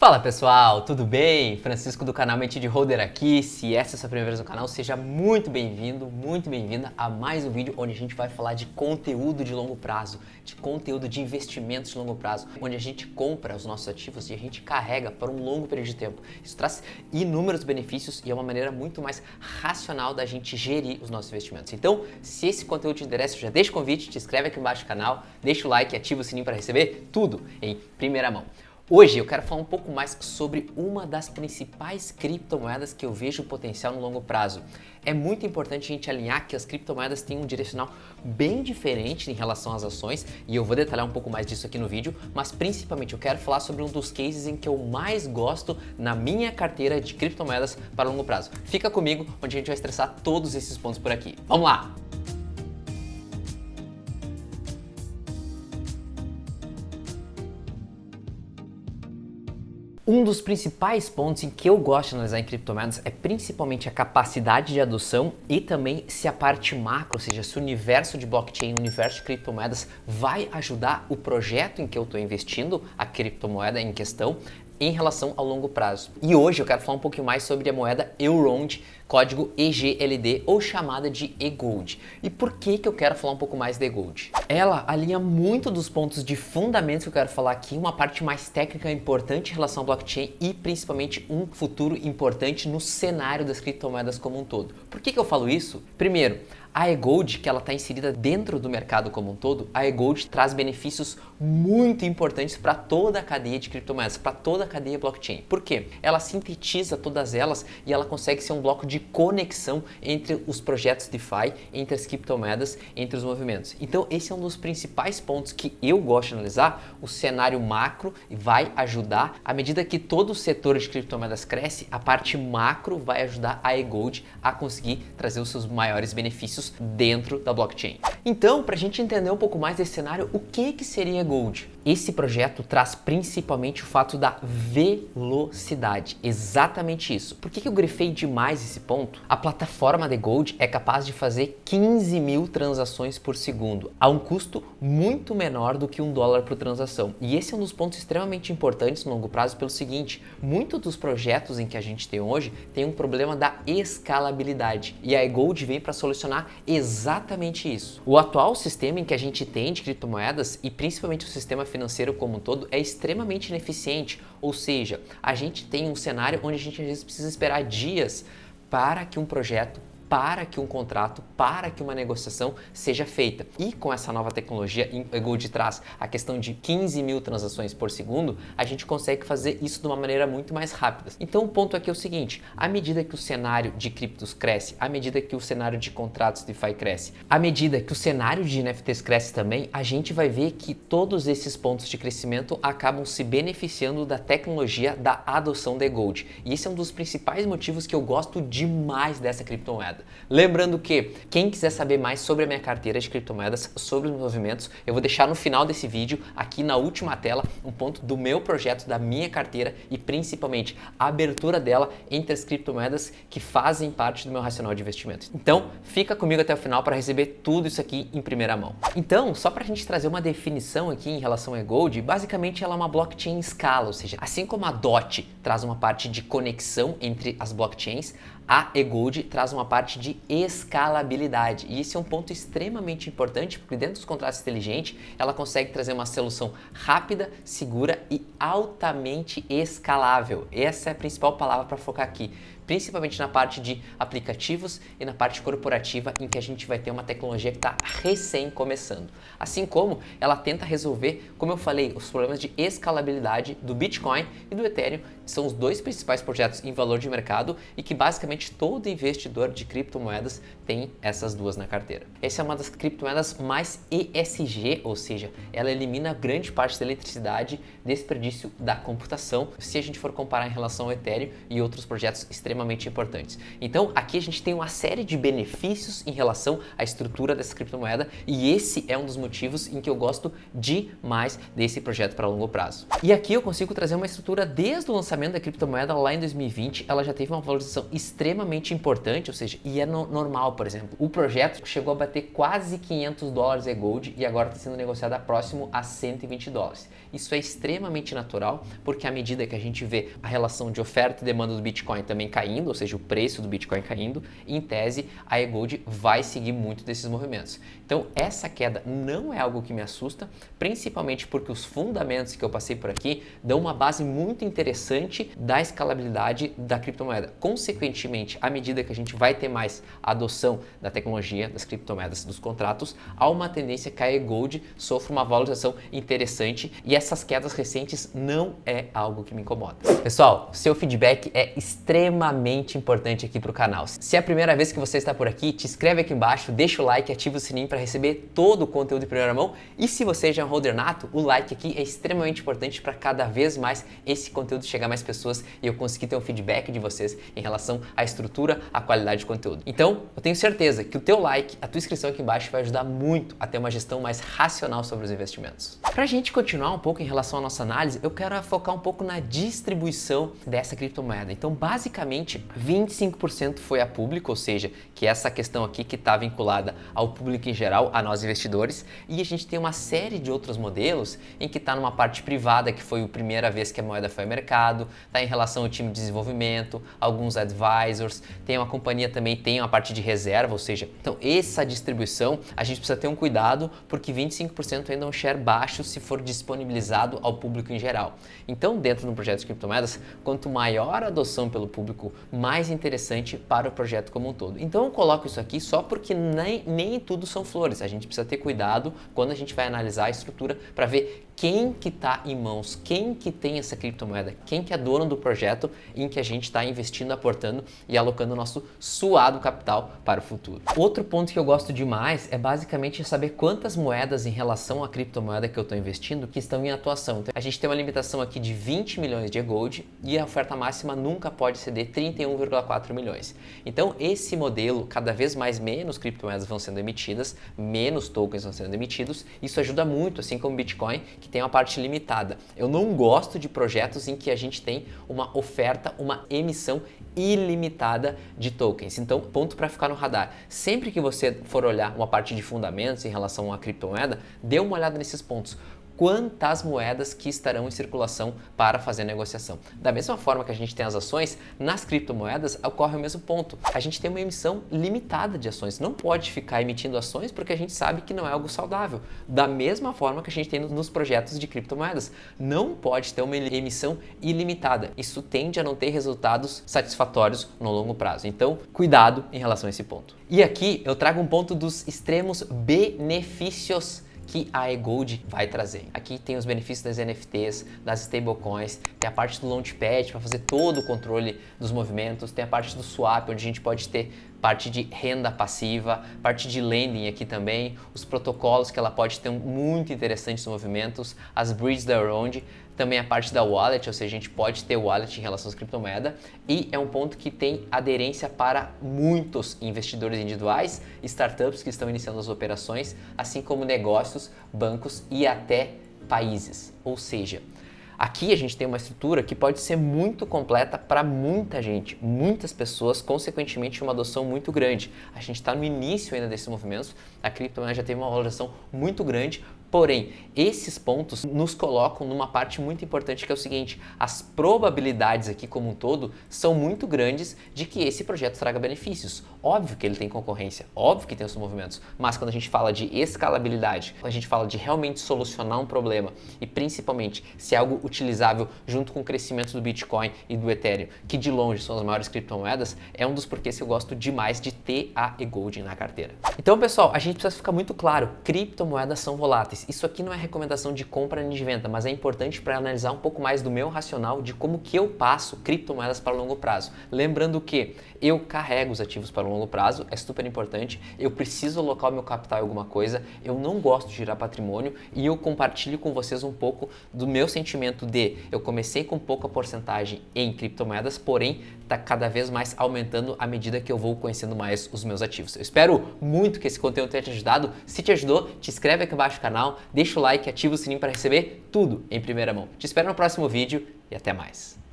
Fala pessoal, tudo bem? Francisco do canal Mente de Holder aqui. Se essa é a sua primeira vez no canal, seja muito bem-vindo, muito bem-vinda a mais um vídeo onde a gente vai falar de conteúdo de longo prazo, de conteúdo de investimentos de longo prazo, onde a gente compra os nossos ativos e a gente carrega por um longo período de tempo. Isso traz inúmeros benefícios e é uma maneira muito mais racional da gente gerir os nossos investimentos. Então, se esse conteúdo te interessa, já deixa o convite, te inscreve aqui embaixo no canal, deixa o like e ativa o sininho para receber tudo em primeira mão. Hoje eu quero falar um pouco mais sobre uma das principais criptomoedas que eu vejo potencial no longo prazo. É muito importante a gente alinhar que as criptomoedas têm um direcional bem diferente em relação às ações e eu vou detalhar um pouco mais disso aqui no vídeo, mas principalmente eu quero falar sobre um dos cases em que eu mais gosto na minha carteira de criptomoedas para longo prazo. Fica comigo, onde a gente vai estressar todos esses pontos por aqui. Vamos lá! Um dos principais pontos em que eu gosto de analisar em criptomoedas é principalmente a capacidade de adoção e também se a parte macro, ou seja, se o universo de blockchain, o universo de criptomoedas vai ajudar o projeto em que eu estou investindo, a criptomoeda em questão, em relação ao longo prazo. E hoje eu quero falar um pouquinho mais sobre a moeda Elrond, código EGLD ou chamada de eGold. E por que eu quero falar um pouco mais de eGold? Ela alinha muito dos pontos de fundamentos que eu quero falar aqui, uma parte mais técnica importante em relação ao blockchain e principalmente um futuro importante no cenário das criptomoedas como um todo. Por que eu falo isso? Primeiro, a eGold, que ela está inserida dentro do mercado como um todo, a eGold traz benefícios muito importantes para toda a cadeia de criptomoedas, para toda a cadeia blockchain. Por quê? Ela sintetiza todas elas e ela consegue ser um bloco de conexão entre os projetos DeFi, entre as criptomoedas, entre os movimentos. Então esse é um dos principais pontos que eu gosto de analisar. O cenário macro vai ajudar, à medida que todo o setor de criptomoedas cresce, a parte macro vai ajudar a eGold a conseguir trazer os seus maiores benefícios dentro da blockchain. Então, para a gente entender um pouco mais desse cenário, o que seria eGold? Esse projeto traz principalmente o fato da velocidade, exatamente isso. Por que eu grifei demais esse ponto? A plataforma da eGold é capaz de fazer 15 mil transações por segundo, a um custo muito menor do que $1 por transação. E esse é um dos pontos extremamente importantes no longo prazo pelo seguinte, muitos dos projetos em que a gente tem hoje tem um problema da escalabilidade e a eGold vem para solucionar exatamente isso. O atual sistema em que a gente tem de criptomoedas e principalmente o sistema financeiro como um todo é extremamente ineficiente, ou seja, a gente tem um cenário onde a gente às vezes precisa esperar dias para que um projeto, para que um contrato, para que uma negociação seja feita. E com essa nova tecnologia, eGold traz a questão de 15 mil transações por segundo, a gente consegue fazer isso de uma maneira muito mais rápida. Então o ponto aqui é o seguinte, à medida que o cenário de criptos cresce, à medida que o cenário de contratos DeFi cresce, à medida que o cenário de NFTs cresce também, a gente vai ver que todos esses pontos de crescimento acabam se beneficiando da tecnologia da adoção da eGold. E esse é um dos principais motivos que eu gosto demais dessa criptomoeda. Lembrando que quem quiser saber mais sobre a minha carteira de criptomoedas, sobre os movimentos, eu vou deixar no final desse vídeo, aqui na última tela, um ponto do meu projeto, da minha carteira e principalmente a abertura dela entre as criptomoedas que fazem parte do meu racional de investimento. Então, fica comigo até o final para receber tudo isso aqui em primeira mão. Então, só para a gente trazer uma definição aqui em relação a eGold, basicamente ela é uma blockchain em escala, ou seja, assim como a DOT traz uma parte de conexão entre as blockchains, a eGold traz uma parte de escalabilidade e esse é um ponto extremamente importante porque dentro dos contratos inteligentes ela consegue trazer uma solução rápida, segura e altamente escalável. Essa é a principal palavra para focar aqui, principalmente na parte de aplicativos e na parte corporativa em que a gente vai ter uma tecnologia que está recém começando. Assim como ela tenta resolver, como eu falei, os problemas de escalabilidade do Bitcoin e do Ethereum, que são os dois principais projetos em valor de mercado e que basicamente todo investidor de criptomoedas tem essas duas na carteira. Essa é uma das criptomoedas mais ESG, ou seja, ela elimina grande parte da eletricidade, desperdício da computação, se a gente for comparar em relação ao Ethereum e outros projetos extremamente extremamente importantes. Então aqui a gente tem uma série de benefícios em relação à estrutura dessa criptomoeda e esse é um dos motivos em que eu gosto demais desse projeto para longo prazo. E aqui eu consigo trazer uma estrutura desde o lançamento da criptomoeda lá em 2020, ela já teve uma valorização extremamente importante, ou seja, e é normal, por exemplo, o projeto chegou a bater quase $500 e e agora está sendo negociado próximo a $120. Isso é extremamente natural, porque à medida que a gente vê a relação de oferta e demanda do Bitcoin também caindo, ou seja, o preço do Bitcoin caindo, em tese a eGold vai seguir muito desses movimentos. Então essa queda não é algo que me assusta, principalmente porque os fundamentos que eu passei por aqui dão uma base muito interessante da escalabilidade da criptomoeda. Consequentemente, à medida que a gente vai ter mais adoção da tecnologia, das criptomoedas, dos contratos, há uma tendência que a eGold sofra uma valorização interessante e essas quedas recentes não é algo que me incomoda. Pessoal, seu feedback é extremamente importante aqui para o canal. Se é a primeira vez que você está por aqui, te inscreve aqui embaixo, deixa o like e ativa o sininho para receber todo o conteúdo em primeira mão. E se você já é um holder nato, o like aqui é extremamente importante para cada vez mais esse conteúdo chegar a mais pessoas e eu conseguir ter um feedback de vocês em relação à estrutura, à qualidade de conteúdo. Então, eu tenho certeza que o teu like, a tua inscrição aqui embaixo vai ajudar muito a ter uma gestão mais racional sobre os investimentos. Para a gente continuar um pouco em relação à nossa análise, eu quero focar um pouco na distribuição dessa criptomoeda. Então, basicamente, 25% foi a público, ou seja, que é essa questão aqui que está vinculada ao público em geral, a nós investidores, e a gente tem uma série de outros modelos em que está numa parte privada, que foi a primeira vez que a moeda foi ao mercado, está em relação ao time de desenvolvimento, alguns advisors, tem uma companhia também, tem uma parte de reserva, ou seja, então essa distribuição a gente precisa ter um cuidado porque 25% ainda é um share baixo se for disponibilizado ao público em geral. Então, dentro de um projeto de criptomoedas, quanto maior a adoção pelo público, mais interessante para o projeto como um todo. Então, eu coloco isso aqui só porque nem tudo são flores. A gente precisa ter cuidado quando a gente vai analisar a estrutura para ver quem que está em mãos, quem que tem essa criptomoeda, quem que é dono do projeto em que a gente está investindo, aportando e alocando o nosso suado capital para o futuro. Outro ponto que eu gosto demais é basicamente saber quantas moedas em relação à criptomoeda que eu estou investindo que estão em atuação. Então, a gente tem uma limitação aqui de 20 milhões de eGold e a oferta máxima nunca pode exceder 31,4 milhões. Então, esse modelo, cada vez mais menos criptomoedas vão sendo emitidas, menos tokens vão sendo emitidos, isso ajuda muito, assim como o Bitcoin, que tem uma parte limitada. Eu não gosto de projetos em que a gente tem uma oferta, uma emissão ilimitada de tokens. Então, ponto para ficar no radar. Sempre que você for olhar uma parte de fundamentos em relação à criptomoeda, dê uma olhada nesses pontos. Quantas moedas que estarão em circulação para fazer a negociação. Da mesma forma que a gente tem as ações, nas criptomoedas ocorre o mesmo ponto. A gente tem uma emissão limitada de ações. Não pode ficar emitindo ações porque a gente sabe que não é algo saudável. Da mesma forma que a gente tem nos projetos de criptomoedas. Não pode ter uma emissão ilimitada. Isso tende a não ter resultados satisfatórios no longo prazo. Então, cuidado em relação a esse ponto. E aqui eu trago um ponto dos extremos benefícios que a eGold vai trazer. Aqui tem os benefícios das NFTs, das stablecoins, tem a parte do Launchpad para fazer todo o controle dos movimentos, tem a parte do swap, onde a gente pode ter parte de renda passiva, parte de lending aqui também, os protocolos que ela pode ter muito interessantes movimentos, as bridges da Round, também a parte da wallet, ou seja, a gente pode ter wallet em relação às criptomoedas e é um ponto que tem aderência para muitos investidores individuais, startups que estão iniciando as operações, assim como negócios, bancos e até países. Ou seja, aqui a gente tem uma estrutura que pode ser muito completa para muita gente, muitas pessoas, consequentemente uma adoção muito grande. A gente está no início ainda desses movimentos, a criptomoeda já teve uma valorização muito grande, porém, esses pontos nos colocam numa parte muito importante que é o seguinte, as probabilidades aqui como um todo são muito grandes de que esse projeto traga benefícios. Óbvio que ele tem concorrência, óbvio que tem os movimentos, mas quando a gente fala de escalabilidade, quando a gente fala de realmente solucionar um problema e principalmente se é algo utilizável junto com o crescimento do Bitcoin e do Ethereum, que de longe são as maiores criptomoedas, é um dos porquês que eu gosto demais de ter a eGold na carteira. Então, pessoal, a gente precisa ficar muito claro, criptomoedas são voláteis. Isso aqui não é recomendação de compra nem de venda, mas é importante para analisar um pouco mais do meu racional de como que eu passo criptomoedas para longo prazo. Lembrando que eu carrego os ativos para longo prazo, é super importante, eu preciso alocar o meu capital em alguma coisa, eu não gosto de gerar patrimônio e eu compartilho com vocês um pouco do meu sentimento de eu comecei com pouca porcentagem em criptomoedas, porém está cada vez mais aumentando à medida que eu vou conhecendo mais os meus ativos. Eu espero muito que esse conteúdo tenha te ajudado. Se te ajudou, te inscreve aqui embaixo no canal, deixa o like, ativa o sininho para receber tudo em primeira mão. Te espero no próximo vídeo e até mais.